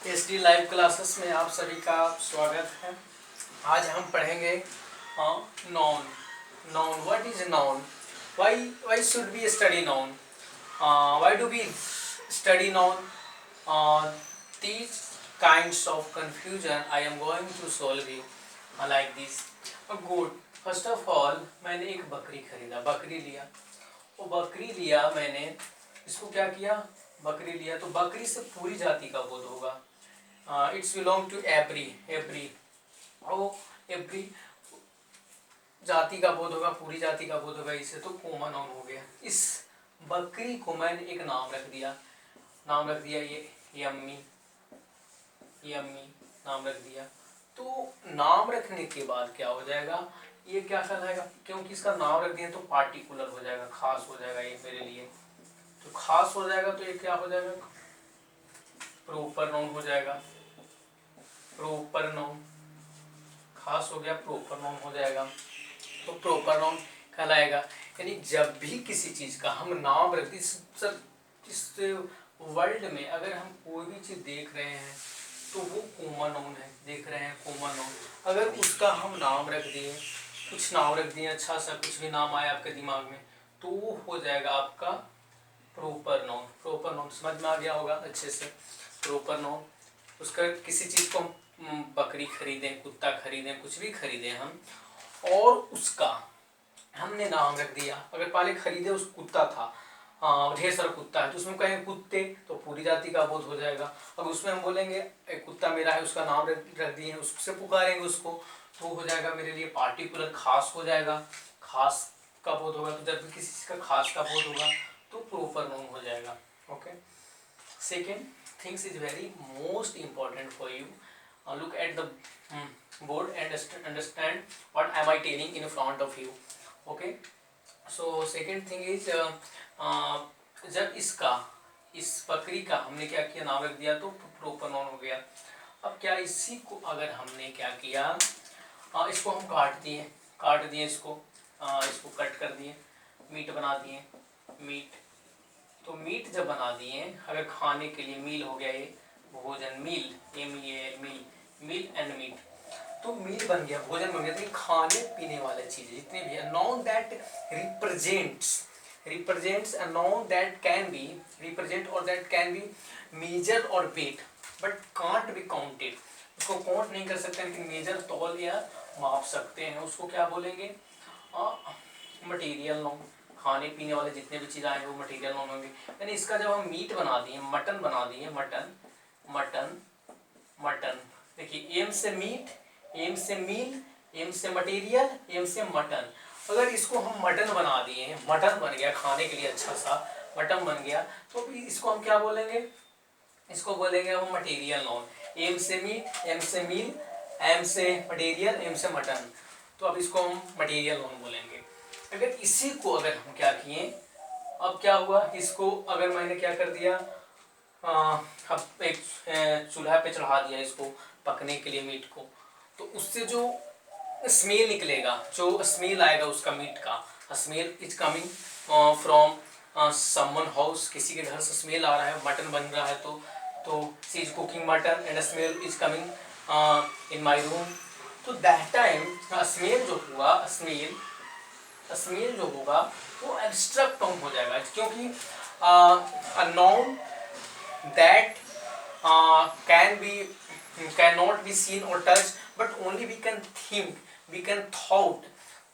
SD live classes में आप सभी का स्वागत है। आज हम पढ़ेंगे noun. Noun, what is noun, why should we study noun, why do we study noun, these kinds of confusion I am going to solve you like this. Good. First of all मैंने एक बकरी खरीदा, बकरी लिया, वो बकरी लिया मैंने, इसको क्या किया, बकरी लिया, तो बकरी से पूरी जाति का बोध होगा। It's belong to every every oh every जाति का बोध होगा, पूरी जाति का बोध होगा, इसे तो कॉमन नाउन हो गया। इस बकरी को मैंने एक नाम रख दिया, ये यम्मी, यम्मी नाम रख दिया। तो नाम रखने के बाद क्या हो जाएगा, ये क्या कहलाएगा, क्योंकि इसका नाम रख दिया तो पार्टिकुलर हो जाएगा, खास हो जाएगा ये मेरे लिए। तो खास हो जाएगा तो ये क्या हो जाएगा, प्रॉपर नाउन हो जाएगा। प्रॉपर नाउन खास हो गया, प्रॉपर नाउन हो जाएगा, तो प्रॉपर नाउन कहलाएगा। यानी जब भी किसी चीज का हम नाम रख इस वर्ल्ड में अगर हम कोई भी चीज देख रहे हैं तो वो कॉमन नाउन है, देख रहे हैं कॉमन नाउन। अगर उसका हम नाम रख दिए, कुछ नाम रख दिए, अच्छा सा कुछ भी नाम आया आपके दिमाग में, तो वो हो जाएगा आपका प्रॉपर नाउन। प्रॉपर नाउन समझ में आ गया होगा अच्छे से। प्रॉपर नाउन, उसका किसी चीज को हम बकरी खरीदें, कुत्ता खरीदें, कुछ भी खरीदें हम, और उसका हमने नाम रख दिया। अगर पहले खरीदे उस कुत्ता था, ढेर सारा कुत्ता है, तो उसमें कहेंगे कुत्ते, तो पूरी जाति का बोध हो जाएगा। अगर उसमें हम बोलेंगे एक कुत्ता मेरा है, उसका नाम रख दिए, उससे पुकारेंगे उसको, तो हो जाएगा मेरे लिए पार्टिकुलर, खास हो जाएगा, खास का बोध होगा। तो जब भी किसी चीज का खास का बोध होगा तो प्रॉपर नाउन हो जाएगा। Okay, second things is very most important for you. Look at the board and understand what am I telling in front of you. Okay, so second thing is जब इस बकरी का हमने क्या किया, नाम रख दिया, तो प्रॉपर नाउन हो गया। अब क्या, इसी को अगर हमने क्या किया, इसको हम काट दिए इसको कट कर दिए, मीट बना दिए, मीट। तो मीट जब बना दिए, अगर खाने के लिए मील हो गया, ये भोजन, मील, मील, मील एंड मीट, तो मील बन गया, भोजन बन गया। तो खाने पीने वाले चीजें जितने भी है, noun that represents a noun that can be represent और दैट कैन बी मेजर और weight but can't be counted. उसको काउंट नहीं कर सकते, लेकिन मेजर, तौल या माप सकते हैं। उसको क्या बोलेंगे, मटेरियल नाउन। खाने पीने वाले जितने भी चीज़ आए वो मटेरियल नाउन होंगे। यानी इसका जब हम मीट बना दिए, मटन बना दिए, मटन मटन मटन, देखिए एम से मीट, एम से मील, एम से मटेरियल, एम से मटन। अगर इसको हम मटन बना दिए, मटन बन गया, खाने के लिए अच्छा सा मटन बन गया, तो इसको हम क्या बोलेंगे, इसको बोलेंगे हम मटेरियल नाउन। एम से मीट, एम से मील, एम से मटेरियल, एम से मटन, तो अब इसको हम मटेरियल नाउन बोलेंगे। अगर इसी को अगर हम क्या किए, अब क्या हुआ, इसको अगर मैंने क्या कर दिया, अब एक चूल्हा पे चढ़ा दिया इसको पकने के लिए मीट को, तो उससे जो स्मेल निकलेगा, जो स्मेल आएगा उसका मीट का, smell is coming from someone house, किसी के घर से स्मेल आ रहा है, मटन बन रहा है, तो she is cooking mutton and smell is coming in my room. तो दैट टाइम स्मेल जो हुआ, स्मेल जो होगा वो एब्स्ट्रैक्ट नाउन हो जाएगा, क्योंकि a noun that cannot be seen or touched, but only we can think, we can thought,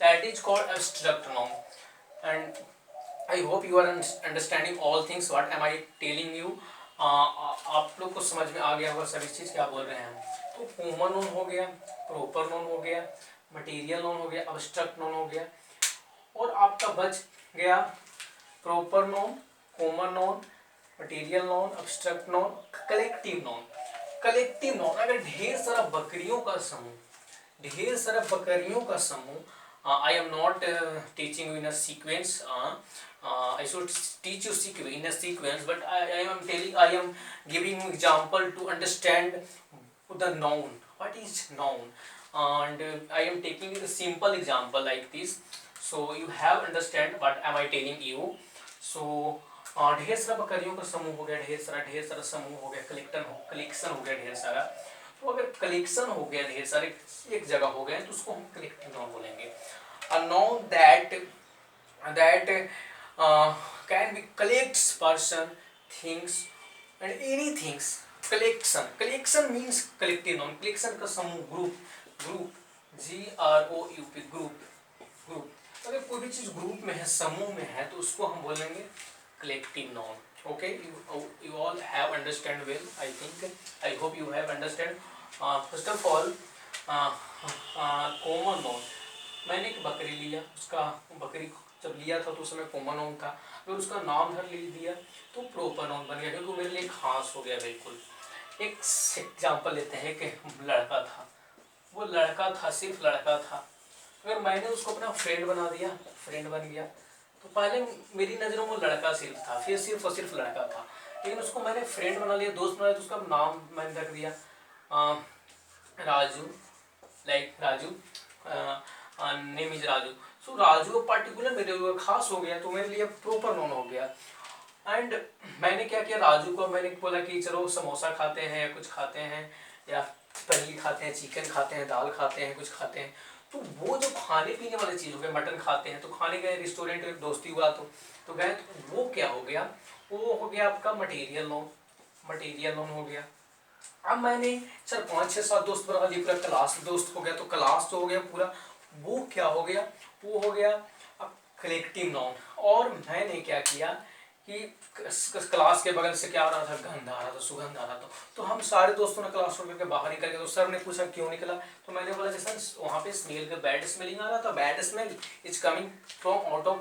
that is called abstract noun. And I hope you are understanding all things what am I telling you. आप लोग को समझ में आ गया होगा सभी चीज़ क्या बोल रहे हैं हम। तो कॉमन नाउन हो गया, प्रॉपर नाउन हो गया, मटेरियल नाउन हो गया, अब्स्ट्रैक्ट नाउन हो गया, और आपका बच गया proper noun, common noun, material noun, abstract noun, collective noun. Collective noun, अगर ढेर सारा बकरियों का समूह, I am not teaching you in a sequence. I should teach you in a sequence, but I am giving you example to understand the noun. What is noun? And I am taking a simple example like this, so you have understand what am I telling you. So ढेर सारा बकरियों का समूह हो गया, ढेर सारा समूह हो गया, कलेक्शन हो गया ढेर सारा। तो अगर कलेक्शन हो गया ढेर सारे एक जगह हो गए तो उसको हम कलेक्टिव नाउन बोलेंगे। A noun that can be collects person, things and anythings. Collection means collective noun, collection का समूह, ग्रुप GROUP, ग्रुप। अगर कोई भी चीज ग्रुप में है, समूह में है, तो उसको हम बोलेंगे collective noun. Okay, you all have understand well, I think, I hope you have understand. First of all, common noun, मैंने एक बकरी लिया, उसका बकरी जब लिया था तो उस समय कॉमन नाउन था, अगर उसका नाम धर ले दिया तो प्रॉपर नाउन बन गया, क्योंकि मेरे लिए खास हो गया बिल्कुल। एक एग्जाम्पल लेते हैं कि लड़का था, वो लड़का था, सिर्फ लड़का था, अगर मैंने उसको अपना फ्रेंड बना दिया, फ्रेंड बन गया, तो पहले मेरी नज़रों में लड़का सिर्फ था, फिर सिर्फ और सिर्फ लड़का था, लेकिन उसको मैंने फ्रेंड बना लिया, दोस्त बना लिया, तो उसका नाम मैंने रख दिया Raju, like Raju, name is Raju. So Raju particular मेरे लिए खास हो गया, तो मेरे लिए प्रॉपर नाउन हो गया। एंड मैंने क्या किया, राजू को मैंने बोला कि चलो समोसा खाते हैं या कुछ खाते हैं, या पनीर खाते हैं, चिकन खाते हैं, दाल खाते हैं, कुछ खाते हैं। तो वो जो खाने पीने वाली चीज़ हो गया, मटन खाते हैं तो खाने गए, रेस्टोरेंट दोस्ती हुआ तो गए, तो वो क्या हो गया, वो हो गया आपका मटेरियल नाउन हो गया। अब मैंने 4 5 6 7 दोस्त बना दिए, पूरा क्लास दोस्त हो गया, तो क्लास तो हो गया पूरा, वो क्या हो गया, वो हो गया अब कलेक्टिव नाउन। और मैंने क्या किया कि क्लास के बगल से क्या आ रहा था, गंध आ रहा था, सुगंध आ रहा था, तो हम सारे दोस्तों ने क्लास छोड़ के बाहर निकल गए। तो सर ने पूछा क्यों निकला, तो मैंने बोला कि सर वहाँ पे स्मेल का बैड स्मेलिंग आ रहा था, bad smell is coming from out of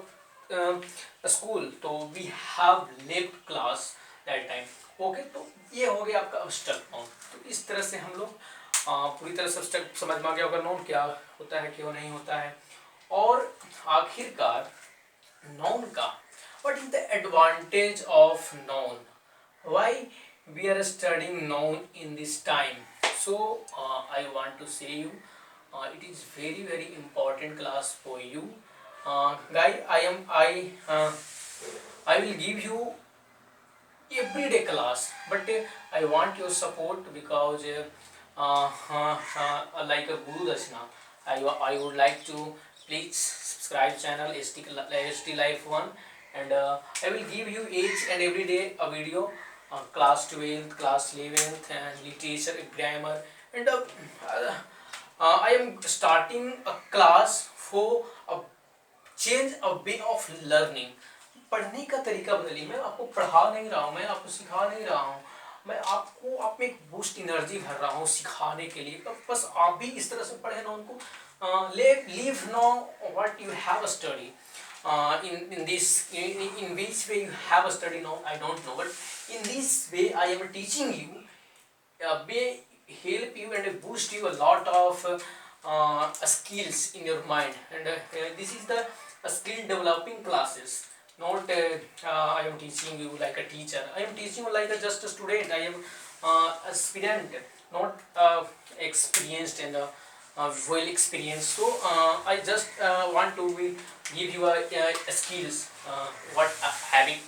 school, तो we have left class that time. Okay, तो ये हो गया आपका अब्स्ट्रैक्ट नाउन। तो इस तरह से हम लोग पूरी तरह से अब्स्ट्रैक्ट समझ में आ गया होगा नाउन क्या होता है, क्यों नहीं होता है। और आखिरकार नाउन का what is the advantage of noun, why we are studying noun in this time. So I want to say you it is very important class for you, guys. I will give you everyday class, but I want your support, because like a guru dashna, I would like to please subscribe channel ST Life 1, and I will give you each and every day a video, class 12th, class 11th, and literature, grammar, and I am starting a class for a change a way of learning. पढ़ने का तरीका बदलिए, मैं आपको पढ़ा नहीं रहा हूँ, मैं आपको सिखा नहीं रहा हूँ, मैं आपको आप में एक बूस्ट एनर्जी भर रहा हूँ सिखाने के लिए। तो बस आप भी इस तरह से पढ़े ना उनको, leave know what you have studied in this, in which way you have studied now, I don't know, but in this way I am teaching you, may help you and boost you a lot of skills in your mind, and this is the skill developing classes, not I am teaching you like a teacher, I am teaching you like just a student, I am aspirant, not experienced and well experienced. So I just want to give you skills what having